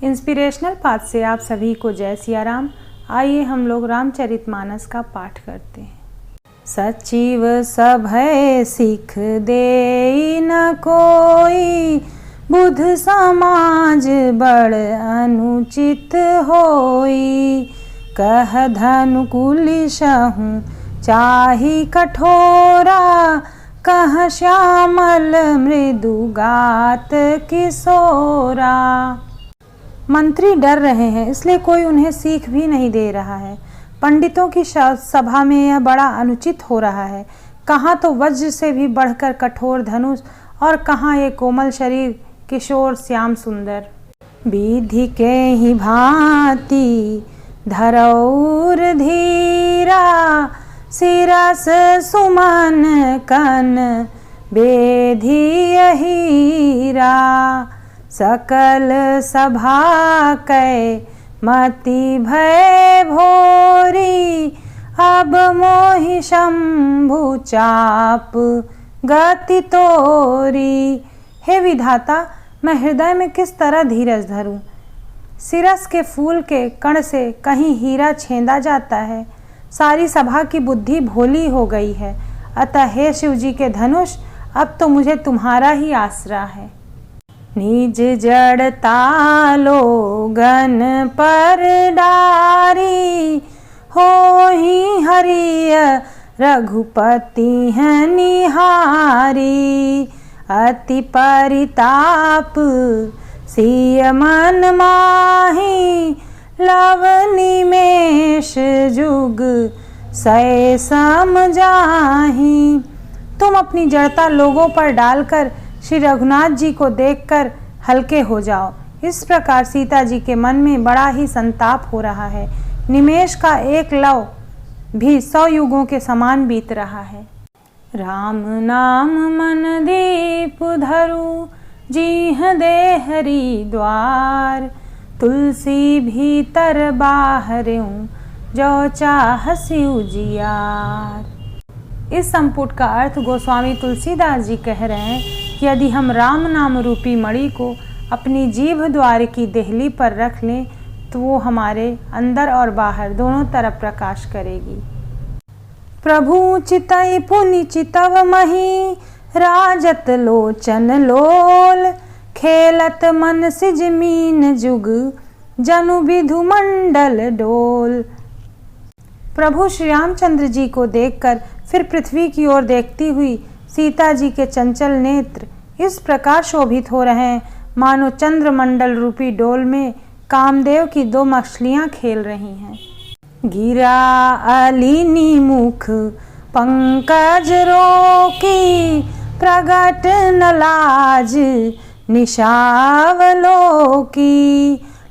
Inspirational path से आप सभी को जय सिया राम। आइए हम लोग रामचरितमानस का पाठ करते हैं। सचिव सभय सिख दे न कोई, बुध समाज बड़ अनुचित होई। कह धनुकुल सहु चाही कठोरा, कह श्यामल मृदु गात किशोरा। मंत्री डर रहे हैं, इसलिए कोई उन्हें सीख भी नहीं दे रहा है। पंडितों की सभा में यह बड़ा अनुचित हो रहा है। कहाँ तो वज्र से भी बढ़कर कठोर धनुष, और कहाँ ये कोमल शरीर किशोर श्याम सुंदर। विधि के ही भांति धरौर धीरा, सिरस सुमन कन बेधी हीरा। सकल सभा कै मति भय भोरी, अब मोहि शंभु चाप गति तोरी। हे विधाता, मैं हृदय में किस तरह धीरज धरूं। सिरस के फूल के कण से कहीं हीरा छेदा जाता है। सारी सभा की बुद्धि भोली हो गई है। अतः हे शिव जी के धनुष, अब तो मुझे तुम्हारा ही आसरा है। निज जड़ता लोगन पर डारी, होहि हरिय रघुपति हैं निहारी। अति परिताप सिय मन माही, लव निमेष जुग सै समझाही। तुम अपनी जड़ता लोगों पर डालकर श्री रघुनाथ जी को देखकर हल्के हो जाओ। इस प्रकार सीता जी के मन में बड़ा ही संताप हो रहा है। निमेष का एक लव भी 100 युगों के समान बीत रहा है। राम नाम मन दीप धरु, जीह दे हरि द्वार। तुलसी भीतर बाहरऊं, जो चाहसी उजियार। इस संपुट का अर्थ गोस्वामी तुलसीदास जी कह रहे हैं कि यदि हम राम नाम रूपी मणि को अपनी जीभ द्वार की देहली पर रख लें तो वो हमारे अंदर और बाहर दोनों तरफ प्रकाश करेगी। प्रभु चितई पुनि चितव मही, राजत लोचन लोल। खेलत मन सिज मीन जुग, जनु विधु मंडल डोल। प्रभु श्री रामचंद्र जी को देखकर फिर पृथ्वी की ओर देखती हुई सीता जी के चंचल नेत्र इस प्रकार शोभित हो रहे हैं मानो चंद्रमंडल रूपी डोल में कामदेव की 2 मछलियां खेल रही हैं। गिरा अलिनी मुख पंकज रोकी, प्रगट न लाज निशावलोकी।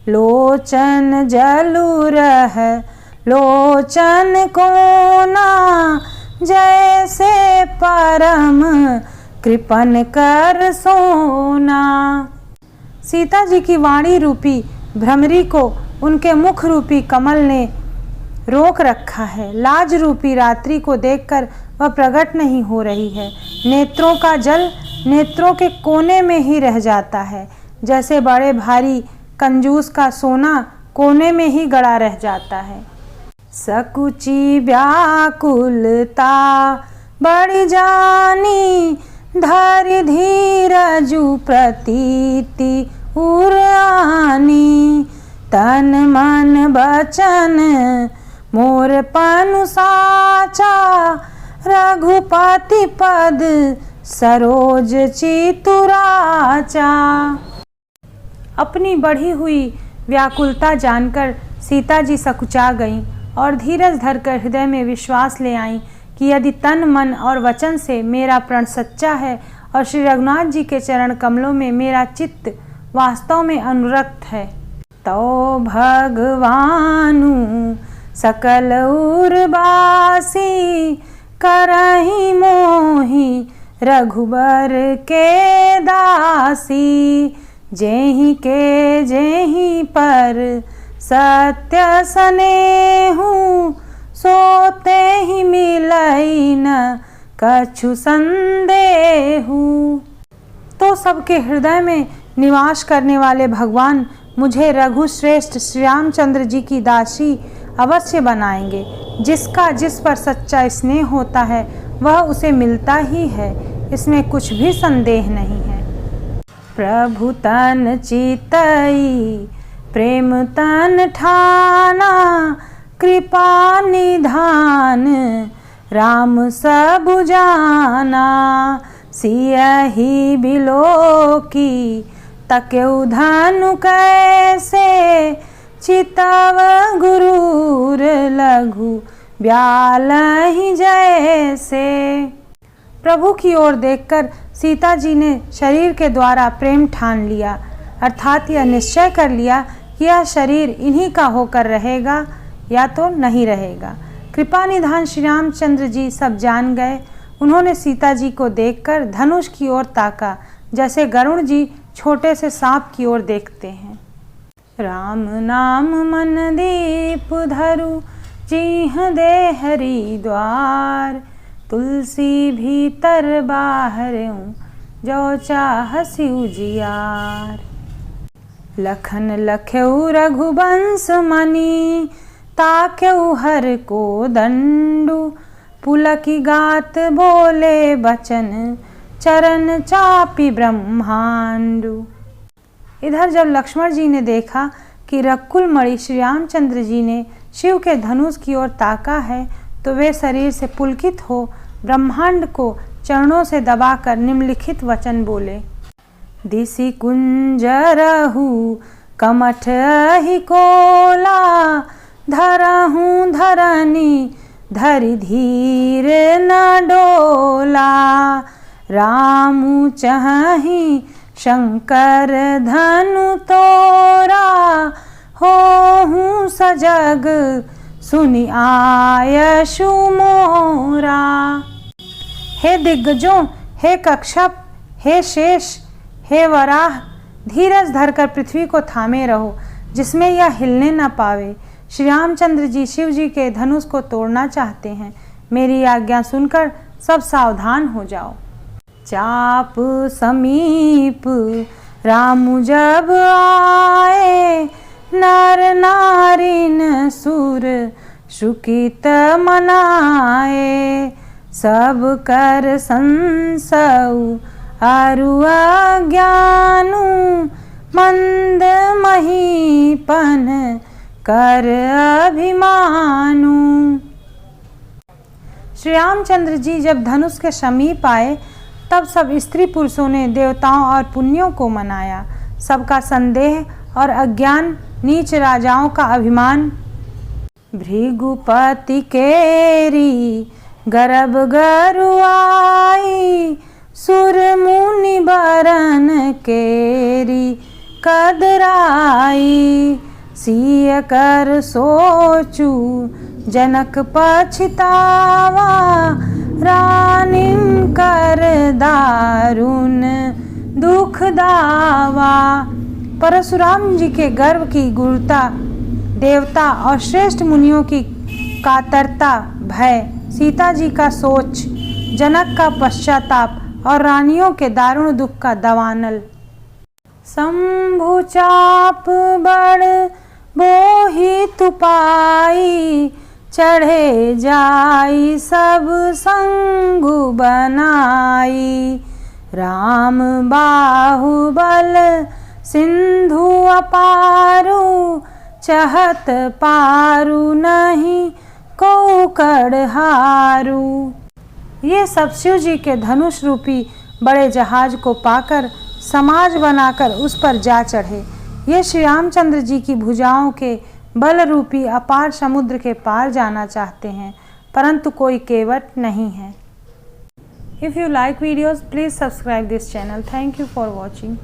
लोचन जलु रह लोचन कोना, जैसे परम कृपन कर सोना। सीता जी की वाणी रूपी भ्रमरी को उनके मुख रूपी कमल ने रोक रखा है। लाज रूपी रात्रि को देखकर वह प्रकट नहीं हो रही है। नेत्रों का जल नेत्रों के कोने में ही रह जाता है, जैसे बड़े भारी कंजूस का सोना कोने में ही गड़ा रह जाता है। सकुची व्याकुलता बड़ी जानी, धरि धीरजु प्रतीति उरानी। तन मन बचन मोर पनु साचा, रघुपति पद सरोज चितुराचा। अपनी बढ़ी हुई व्याकुलता जानकर सीता जी सकुचा गईं और धीरज धरकर हृदय में विश्वास ले आईं कि यदि तन मन और वचन से मेरा प्रण सच्चा है और श्री रघुनाथ जी के चरण कमलों में मेरा चित्त वास्तव में अनुरक्त है, तो भगवानु सकल उर्वासी। करहि मोहि रघुबर के दासी, जेहि के जेहि पर सत्य स्नेहु। सोते ही मिलई न कछु संदेहु। तो सबके हृदय में निवास करने वाले भगवान मुझे रघुश्रेष्ठ श्री रामचंद्र जी की दासी अवश्य बनाएंगे। जिसका जिस पर सच्चा स्नेह होता है वह उसे मिलता ही है, इसमें कुछ भी संदेह नहीं है। प्रभु तन चितई प्रेम तन ठाना, कृपा निधान राम सब जाना। सियहि बिलोकी तकेउ धनु कैसे, चितव गुरूर लघु ब्यालहि जैसे। प्रभु की ओर देखकर सीता जी ने शरीर के द्वारा प्रेम ठान लिया, अर्थात यह निश्चय कर लिया कि यह शरीर इन्हीं का होकर रहेगा या तो नहीं रहेगा। कृपा निधान श्री रामचंद्र जी सब जान गए। उन्होंने सीता जी को देखकर धनुष की ओर ताका, जैसे गरुण जी छोटे से सांप की ओर देखते हैं। राम नाम मन दीप धरु, जीह दे हरि द्वार। तुलसी भीतर बाहरऊं, जो चाहसि उजियार। लखन लख्यऊ रघुवंश मणि, ताक्यऊ हर को दंडु। पुलकी गात बोले बचन, चरण चापी ब्रह्मांडु। इधर जब लक्ष्मण जी ने देखा कि रकुल मणि श्री रामचंद्र जी ने शिव के धनुष की ओर ताका है, तो वे शरीर से पुलकित हो ब्रह्मांड को चरणों से दबाकर निम्नलिखित वचन बोले। दिसि कुंजरहु कमठ ही कोला, धरहूँ धरनी धरि धीर न डोला। रामु चहि शंकर धनु तोरा, होहूँ सजग सुनि आयशु मोरा। हे दिग्गजों, हे कक्षप, हे शेष, हे वराह, धीरज धरकर पृथ्वी को थामे रहो, जिसमें यह हिलने न पावे। श्री रामचंद्र जी शिव जी के धनुष को तोड़ना चाहते हैं। मेरी आज्ञा सुनकर सब सावधान हो जाओ। चाप समीप राम जब आए, नर नारिन सुर सुकित मनाए। सब कर संसऊ अरु अज्ञानु, मंद महीपन कर अभिमानु। श्री रामचंद्र जी जब धनुष के समीप आए, तब सब स्त्री पुरुषों ने देवताओं और पुण्यों को मनाया। सबका संदेह और अज्ञान, नीच राजाओं का अभिमान, भृगुपति केरी गर्भ गरुआई। सुर मुनि बरन केरी कदराई। सिय कर सोचू जनक पछतावा, रानिम कर दारुण दुख दावा। परशुराम जी के गर्व की गुरुता, देवता और श्रेष्ठ मुनियों की कातरता, भय, सीता जी का सोच, जनक का पश्चाताप और रानियों के दारुण दुख का दवानल। शंभु चाप बड़ बोही तुपाई, चढ़े जाई सब संगु बनाई। राम बाहुबल सिंधु अपारू, चहत पारू नहीं को कड़हारू। ये सब शिव जी के धनुष रूपी बड़े जहाज को पाकर समाज बनाकर उस पर जा चढ़े। ये श्री रामचंद्र जी की भुजाओं के बल रूपी अपार समुद्र के पार जाना चाहते हैं, परंतु कोई केवट नहीं है। If you like videos, please subscribe this channel. Thank you for watching.